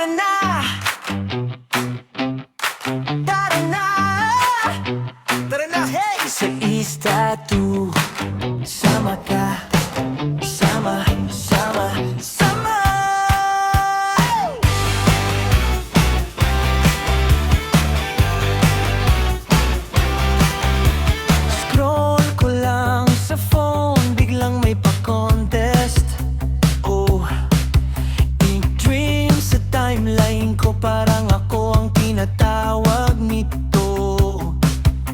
Tara na, tara na, tara na, hey! Sa East-Tattoo, sama ka, sama, sama, sama. Scroll ko lang sa phone, biglang may pa-contest. Oh, ink dream sa timeline ko, parang ako ang tinatawag nito.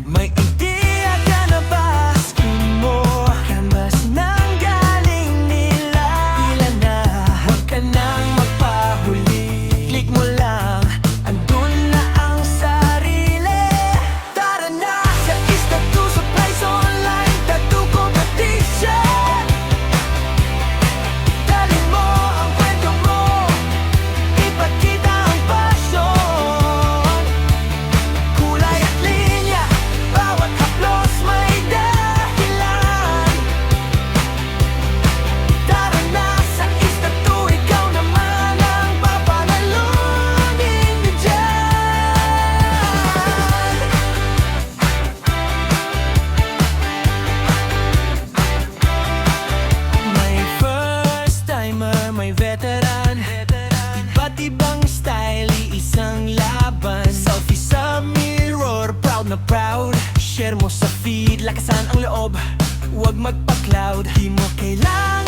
May idea ka na ba? Skin mo, canvas nang galing nila. Pila na, huwag ka nang magpahuli. Click mo lang, andun na ang sarili. Tara na sa East-Tattoo Supplies Online Tattoo Competition. Dali mo ang kwento mo, ipakita ang pasyon. Kulay at linya, bawat haplos may dahilan. Tara na sa East-Tattoo, ikaw naman ang papanalunin ko dyan. May first timer, may veteran, iba't ibang style, isang laban. Selfie sa mirror, proud na proud. Share mo sa feed, lakasan ang loob, huwag magpa-cloud. Di mo kailangan